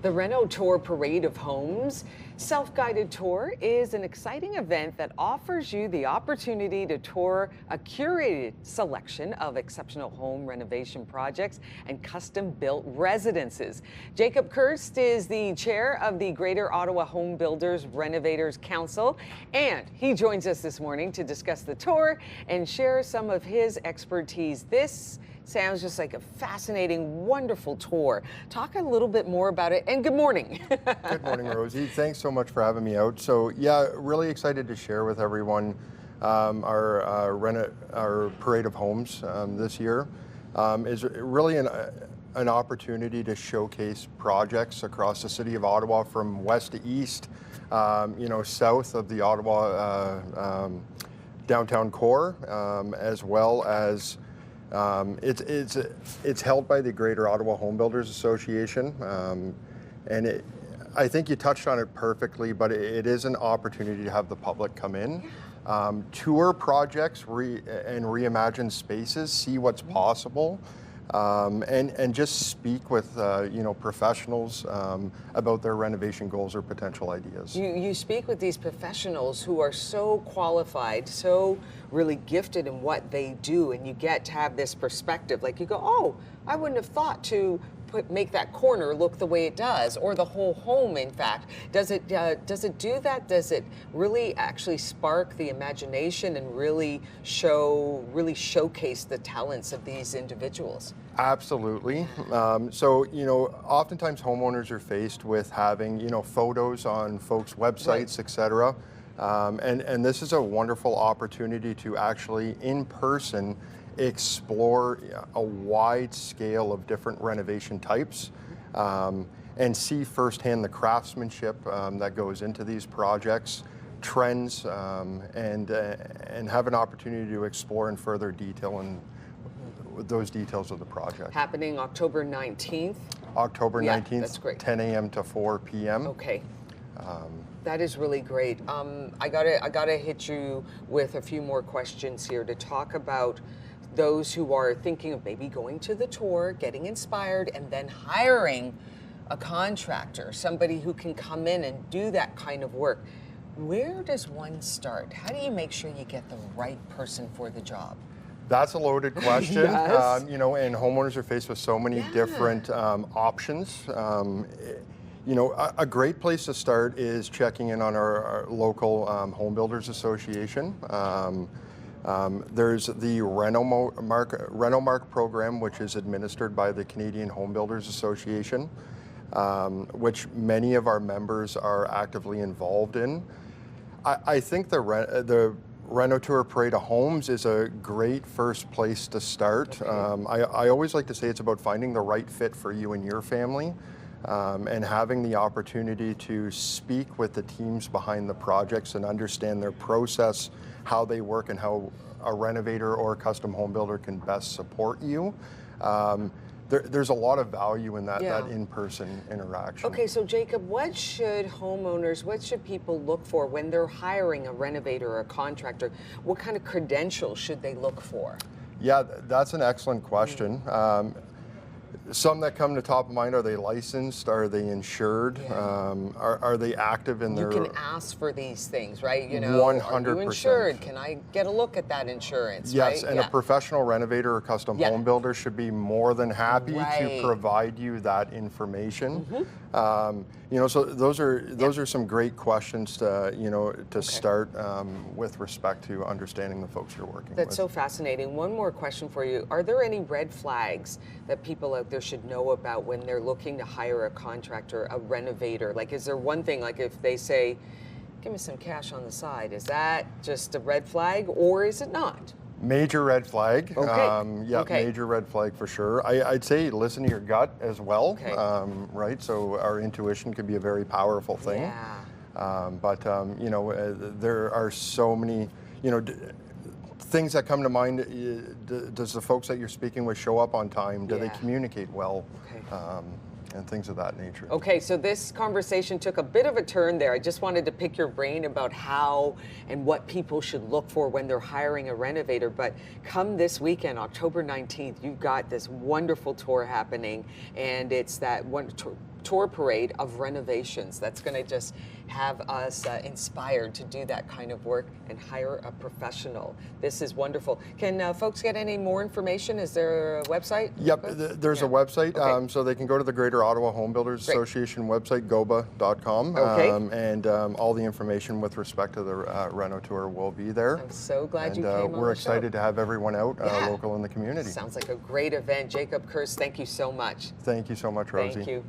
The RenoTour Parade of Homes self-guided tour is an exciting event that offers you the opportunity to tour a curated selection of exceptional home renovation projects and custom-built residences. Jacob Kirst is the chair of the Greater Ottawa Home Builders Renovators Council, and he joins us this morning to discuss the tour and share some of his expertise. This sounds just like a fascinating, wonderful tour. Talk a little bit more about it, and good morning. Good morning, Rosie. Thanks so much for having me out. So yeah, really excited to share with everyone our Parade of Homes this year. Is really an opportunity to showcase projects across the city of Ottawa from west to east, south of the Ottawa downtown core, as well as it's held by the Greater Ottawa Home Builders Association, and I think you touched on it perfectly, but it is an opportunity to have the public come in, tour projects and reimagine spaces, see what's possible, and just speak with professionals about their renovation goals or potential ideas. You speak with these professionals who are so qualified, so really gifted in what they do, and you get to have this perspective. Like you go, oh, I wouldn't have thought to make that corner look the way it does, or the whole home. In fact, does it do that? Does it really actually spark the imagination and really showcase the talents of these individuals? Absolutely. So oftentimes homeowners are faced with having photos on folks' websites, right, etc. And this is a wonderful opportunity to actually in person explore a wide scale of different renovation types, and see firsthand the craftsmanship that goes into these projects, trends, and have an opportunity to explore in further detail and those details of the project. Happening October 19th? October 19th, that's great. 10 a.m. to 4 p.m. Okay. That is really great. I gotta hit you with a few more questions here to talk about those who are thinking of maybe going to the tour, getting inspired, and then hiring a contractor, somebody who can come in and do that kind of work. Where does one start? How do you make sure you get the right person for the job? That's a loaded question. Yes. And homeowners are faced with so many different options. A great place to start is checking in on our local Home Builders Association. There's the RenoMark program, which is administered by the Canadian Home Builders Association, which many of our members are actively involved in. I think the RenoTour Parade of Homes is a great first place to start. Okay. I always like to say it's about finding the right fit for you and your family, and having the opportunity to speak with the teams behind the projects and understand their process, how they work, and how a renovator or a custom home builder can best support you. There's a lot of value in that in-person interaction. Okay, so Jacob, what should people look for when they're hiring a renovator or a contractor? What kind of credentials should they look for? Yeah, that's an excellent question. Some that come to top of mind: are they licensed? Are they insured? Yeah. Are they active in their... You can ask for these things, right? 100%. Are you insured? Can I get a look at that insurance? Yes, right? and a professional renovator or custom home builder should be more than happy to provide you that information. Mm-hmm. So those are some great questions to start with respect to understanding the folks you're working with. That's so fascinating. One more question for you: are there any red flags that people out there should know about when they're looking to hire a contractor, a renovator? Like, is there one thing, like if they say, give me some cash on the side, is that just a red flag, or is it not? Major red flag. Okay. Major red flag for sure. I'd say listen to your gut as well. Okay. Right. So our intuition can be a very powerful thing. Yeah. But there are so many things that come to mind. Does the folks that you're speaking with show up on time? Do they communicate well? Okay. And things of that nature. Okay, so this conversation took a bit of a turn there. I just wanted to pick your brain about how and what people should look for when they're hiring a renovator. But come this weekend, October 19th, you've got this wonderful tour happening, and it's that one tour parade of renovations. That's going to just have us inspired to do that kind of work and hire a professional. This is wonderful. Can folks get any more information? Is there a website? Yep, there's a website, Okay. so they can go to the Greater Ottawa Home Builders Great. Association website, goba.com, Okay. and all the information with respect to the RenoTour will be there. I'm so glad And you came on we're the excited show. to have everyone out, Yeah. local in the community. Sounds like a great event. Jacob Kurz, thank you so much. Thank you so much, Rosie. Thank you.